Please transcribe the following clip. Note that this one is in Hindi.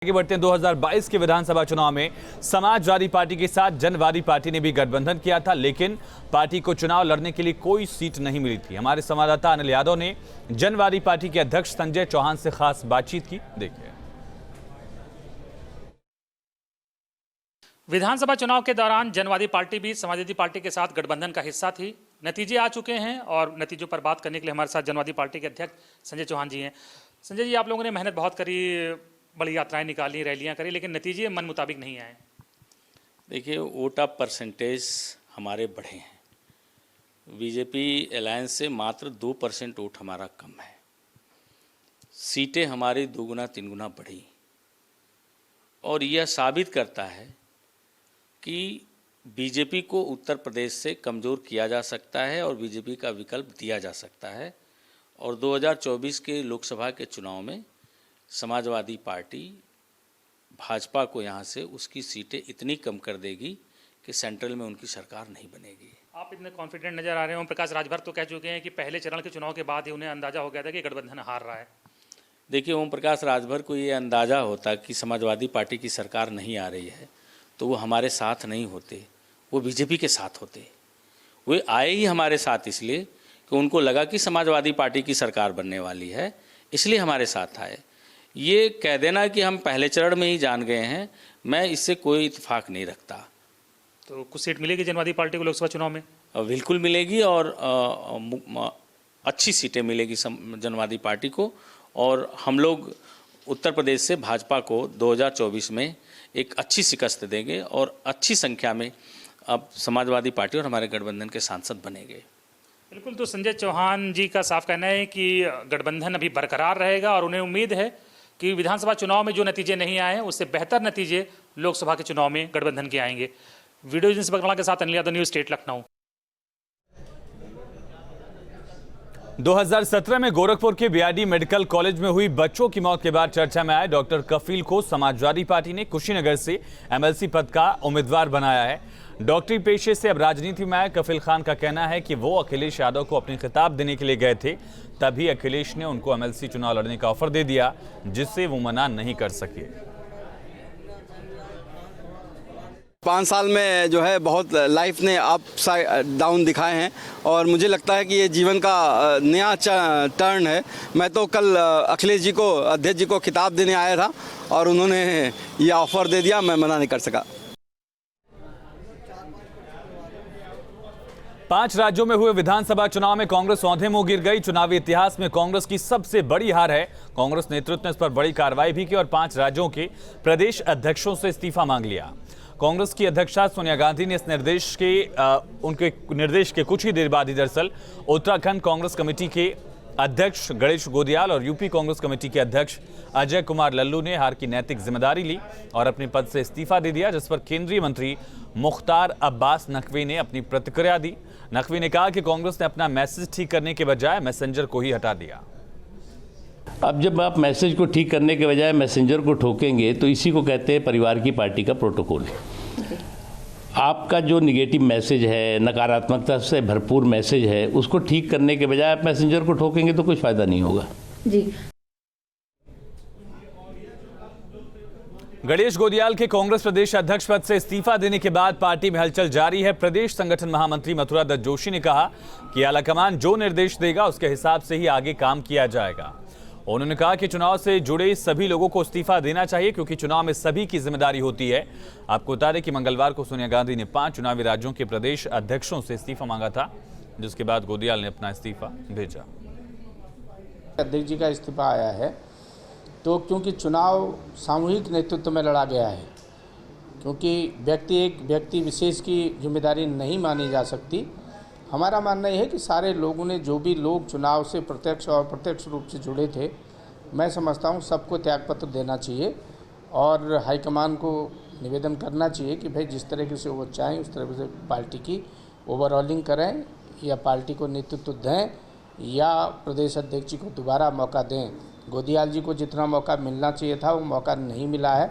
आगे बढ़ते हैं 2022 के विधानसभा चुनाव में समाजवादी पार्टी के साथ जनवादी पार्टी ने भी गठबंधन किया था, लेकिन पार्टी को चुनाव लड़ने के लिए कोई सीट नहीं मिली थी। हमारे संवाददाता अनिल यादव ने जनवादी पार्टी के अध्यक्ष संजय चौहान से खास बातचीत की। देखिए। विधानसभा चुनाव के दौरान जनवादी पार्टी भी समाजवादी पार्टी के साथ गठबंधन का हिस्सा थी। नतीजे आ चुके हैं और नतीजों पर बात करने के लिए हमारे साथ जनवादी पार्टी के अध्यक्ष संजय चौहान जी हैं। संजय जी, आप लोगों ने मेहनत बहुत करी, बड़ी यात्राएं निकाली, रैलियां करी, लेकिन नतीजे मन मुताबिक नहीं आए। देखिए, वोट ऑफ परसेंटेज हमारे बढ़े हैं। बीजेपी अलायंस से मात्र 2% वोट हमारा कम है। सीटें हमारी 2 गुना 3 गुना बढ़ी और यह साबित करता है कि बीजेपी को उत्तर प्रदेश से कमज़ोर किया जा सकता है और बीजेपी का विकल्प दिया जा सकता है। और 2024 के लोकसभा के चुनाव में समाजवादी पार्टी भाजपा को यहाँ से उसकी सीटें इतनी कम कर देगी कि सेंट्रल में उनकी सरकार नहीं बनेगी। आप इतने कॉन्फिडेंट नजर आ रहे हैं। ओम प्रकाश राजभर तो कह चुके हैं कि पहले चरण के चुनाव के बाद ही उन्हें अंदाजा हो गया था कि गठबंधन हार रहा है। देखिए, ओम प्रकाश राजभर को ये अंदाज़ा होता कि समाजवादी पार्टी की सरकार नहीं आ रही है तो वो हमारे साथ नहीं होते, वो बीजेपी के साथ होते। वे आए ही हमारे साथ इसलिए कि उनको लगा कि समाजवादी पार्टी की सरकार बनने वाली है, इसलिए हमारे साथ आए। ये कह देना कि हम पहले चरण में ही जान गए हैं, मैं इससे कोई इत्तेफाक नहीं रखता। तो कुछ सीट मिलेगी जनवादी पार्टी को लोकसभा चुनाव में? बिल्कुल मिलेगी और अच्छी सीटें मिलेगी जनवादी पार्टी को। और हम लोग उत्तर प्रदेश से भाजपा को 2024 में एक अच्छी शिकस्त देंगे और अच्छी संख्या में अब समाजवादी पार्टी और हमारे गठबंधन के सांसद बनेंगे। बिल्कुल। तो संजय चौहान जी का साफ कहना है कि गठबंधन अभी बरकरार रहेगा और उन्हें उम्मीद है कि विधानसभा चुनाव में जो नतीजे नहीं आए हैं उससे बेहतर नतीजे लोकसभा के चुनाव में गठबंधन के आएंगे। वीडियो एजेंसी बगड़ा के साथ अनिल यादव, न्यूज़ स्टेट, लखनऊ। 2017 में गोरखपुर के बीआरडी मेडिकल कॉलेज में हुई बच्चों की मौत के बाद चर्चा में आए डॉक्टर कफील को समाजवादी पार्टी ने कुशीनगर से एमएलसी पद का उम्मीदवार बनाया है। डॉक्टरी पेशे से अब राजनीति में आए कफील खान का कहना है कि वो अखिलेश यादव को अपनी खिताब देने के लिए गए थे, तभी अखिलेश ने उनको एमएलसी चुनाव लड़ने का ऑफर दे दिया, जिससे वो मना नहीं कर सके। 5 साल में जो है बहुत लाइफ ने अप डाउन दिखाए हैं और मुझे लगता है कि ये जीवन का नया टर्न है। मैं तो कल अखिलेश जी को, अध्यक्ष जी को खिताब देने आया था और उन्होंने ये ऑफर दे दिया, मैं मना नहीं कर सका। 5 राज्यों में हुए विधानसभा चुनाव में कांग्रेस औंधे मुंह गिर गई। चुनावी इतिहास में कांग्रेस की सबसे बड़ी हार है। कांग्रेस नेतृत्व ने इस पर बड़ी कार्रवाई भी की और 5 राज्यों के प्रदेश अध्यक्षों से इस्तीफा मांग लिया। कांग्रेस की अध्यक्षा सोनिया गांधी ने इस उनके निर्देश के कुछ ही देर बाद ही दरअसल उत्तराखंड कांग्रेस कमेटी के अध्यक्ष गणेश गोदियाल और यूपी कांग्रेस कमेटी के अध्यक्ष अजय कुमार लल्लू ने हार की नैतिक जिम्मेदारी ली और अपने पद से इस्तीफा दे दिया, जिस पर केंद्रीय मंत्री मुख्तार अब्बास नकवी ने अपनी प्रतिक्रिया दी। नकवी ने कहा कि कांग्रेस ने अपना मैसेज ठीक करने के बजाय मैसेंजर को ही हटा दिया। अब जब आप मैसेज को ठीक करने के बजाय मैसेंजर को ठोकेंगे तो इसी को कहते हैं परिवार की पार्टी का प्रोटोकॉल। आपका जो निगेटिव मैसेज है, नकारात्मकता से भरपूर मैसेज है, उसको ठीक करने के बजाय आप मैसेंजर को ठोकेंगे तो कुछ फायदा नहीं होगा। जी। गणेश गोदियाल के कांग्रेस प्रदेश अध्यक्ष पद से इस्तीफा देने के बाद पार्टी में हलचल जारी है। प्रदेश संगठन महामंत्री मथुरा दत्त जोशी ने कहा कि आलाकमान जो निर्देश देगा उसके हिसाब से ही आगे काम किया जाएगा। उन्होंने कहा कि चुनाव से जुड़े सभी लोगों को इस्तीफा देना चाहिए क्योंकि चुनाव में सभी की जिम्मेदारी होती है। आपको बता दें कि मंगलवार को सोनिया गांधी ने 5 चुनावी राज्यों के प्रदेश अध्यक्षों से इस्तीफा मांगा था, जिसके बाद गोदियाल ने अपना इस्तीफा भेजा। अध्यक्ष जी का इस्तीफा आया है तो क्योंकि चुनाव सामूहिक नेतृत्व में लड़ा गया है, क्योंकि एक व्यक्ति विशेष की जिम्मेदारी नहीं मानी जा सकती। हमारा मानना यह है कि सारे लोगों ने, जो भी लोग चुनाव से प्रत्यक्ष और अप्रत्यक्ष रूप से जुड़े थे, मैं समझता हूं सबको त्यागपत्र देना चाहिए और हाईकमान को निवेदन करना चाहिए कि भाई जिस तरीके से वो चाहें उस तरह से पार्टी की ओवरऑलिंग करें या पार्टी को नेतृत्व दें या प्रदेश अध्यक्ष जी को दोबारा मौका दें। गोदियाल जी को जितना मौका मिलना चाहिए था वो मौका नहीं मिला है।